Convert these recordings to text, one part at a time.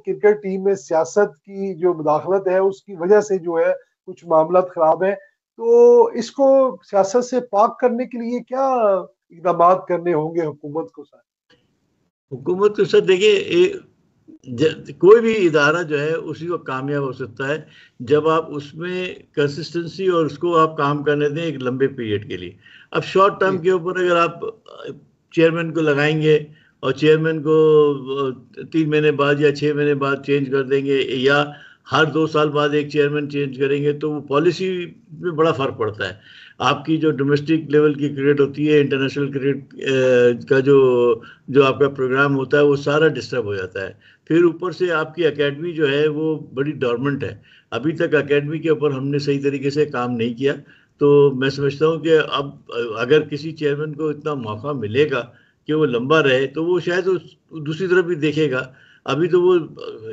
Cricket team में सियासत की जो मुदाखलत है उसकी वजह से जो है कुछ मामला खराब है, तो इसको सियासत से पाक करने के लिए क्या इकदाम करने होंगे हुकूमत को सर? हुकूमत को सर देखिए, कोई भी इदारा जो है उसी को कामयाब हो सकता है जब आप उसमें कंसिस्टेंसी और उसको आप काम करने दें एक लंबे पीरियड के लिए। अब शॉर्ट टर्म के ऊपर अगर आप चेयरमैन को लगाएंगे और चेयरमैन को 3 महीने बाद या 6 महीने बाद चेंज कर देंगे, या हर 2 साल बाद एक चेयरमैन चेंज करेंगे, तो वो पॉलिसी में बड़ा फर्क पड़ता है। आपकी जो डोमेस्टिक लेवल की क्रिकेट होती है, इंटरनेशनल क्रिकेट का जो आपका प्रोग्राम होता है वो सारा डिस्टर्ब हो जाता है। फिर ऊपर से आपकी एकेडमी जो है वो बड़ी डॉर्मेंट है, अभी तक एकेडमी के ऊपर हमने सही तरीके से काम नहीं किया। तो मैं समझता हूँ कि अब अगर किसी चेयरमैन को इतना मौका मिलेगा कि वो लंबा रहे तो वो शायद दूसरी तरफ भी देखेगा। अभी तो वो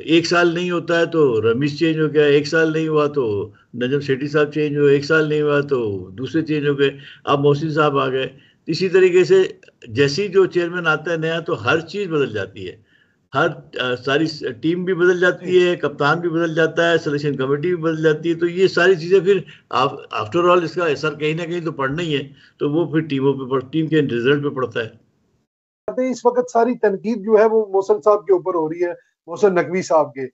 1 साल नहीं होता है तो रमीज चेंज हो गया, 1 साल नहीं हुआ तो नजम सेठी साहब चेंज हुए, 1 साल नहीं हुआ तो दूसरे चेंज हो गए, अब मोहसिन साहब आ गए। इसी तरीके से जैसी जो चेयरमैन आता है नया तो हर चीज़ बदल जाती है, हर सारी टीम भी बदल जाती है, कप्तान भी बदल जाता है, सिलेक्शन कमेटी भी बदल जाती है। तो ये सारी चीज़ें फिर आफ्टर ऑल इसका असर कहीं ना कहीं तो पड़ना ही है, तो वो फिर टीम के रिजल्ट पे पड़ता है। इस वक्त सारी तनकीद जो है वो मोहसिन साहब के ऊपर हो रही है, मोहसिन नकवी साहब के,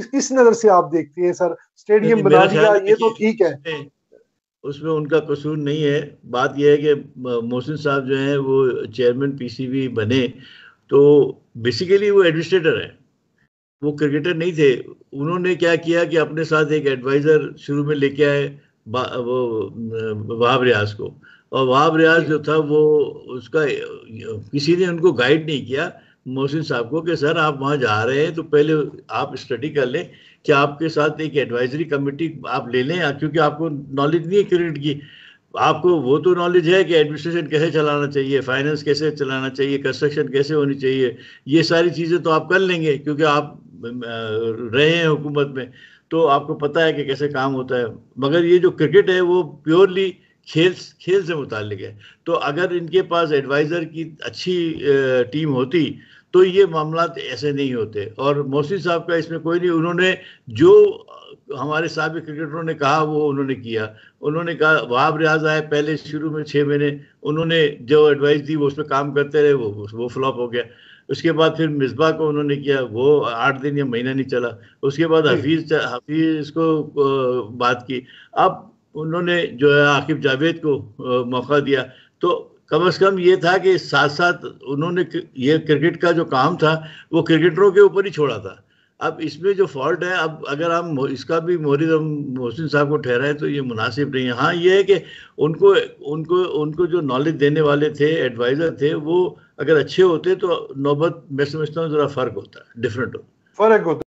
किस नजर से आप देखते हैं सर? स्टेडियम बना दिया ये तो ठीक है, उसमें उनका कसूर नहीं है। बात यह है कि मोहसिन साहब जो हैं वो चेयरमैन पीसीबी बने तो बेसिकली वो एडमिनिस्ट्रेटर हैं, वो क्रिकेटर नहीं थे। उन्होंने क्या किया कि अपने साथ एक एडवाइज़र शुरू में लेके आए, वो वहाब रियाज को, और वहाब रियाज जो था वो उसका किसी ने उनको गाइड नहीं किया मोहसिन साहब को कि सर आप वहाँ जा रहे हैं तो पहले आप स्टडी कर लें कि आपके साथ एक एडवाइजरी कमेटी आप ले लें, क्योंकि आपको नॉलेज नहीं है क्रिकेट की। आपको वो तो नॉलेज है कि एडमिनिस्ट्रेशन कैसे चलाना चाहिए, फाइनेंस कैसे चलाना चाहिए, कंस्ट्रक्शन कैसे होनी चाहिए, ये सारी चीज़ें तो आप कर लेंगे क्योंकि आप रहे हैं हुकूमत में, तो आपको पता है कि कैसे काम होता है। मगर ये जो क्रिकेट है वो प्योरली खेल से मुताल्लिक है। तो अगर इनके पास एडवाइज़र की अच्छी टीम होती तो ये मामला ऐसे नहीं होते। और मोहसिन साहब का इसमें कोई नहीं, उन्होंने जो हमारे साबिक क्रिकेटरों ने कहा वो उन्होंने किया। उन्होंने कहा वहाब रियाज आए पहले शुरू में 6 महीने, उन्होंने जो एडवाइस दी वो उस पर काम करते रहे, वो फ्लॉप हो गया। उसके बाद फिर मिसबा को उन्होंने किया, वो 8 दिन या महीना नहीं चला। उसके बाद हफीज को बात की। अब उन्होंने जो है आकिब जावेद को मौका दिया। तो कम से कम ये था कि साथ साथ उन्होंने ये क्रिकेट का जो काम था वो क्रिकेटरों के ऊपर ही छोड़ा था। अब इसमें जो फॉल्ट है, अब अगर हम इसका भी मोहसिन साहब को ठहराए तो ये मुनासिब नहीं है। हाँ ये है कि उनको उनको उनको जो नॉलेज देने वाले थे, एडवाइज़र थे, वो अगर अच्छे होते तो नौबत मैं समझता हूँ ज़रा फ़र्क होता है, डिफरेंट होता। फर्क होता।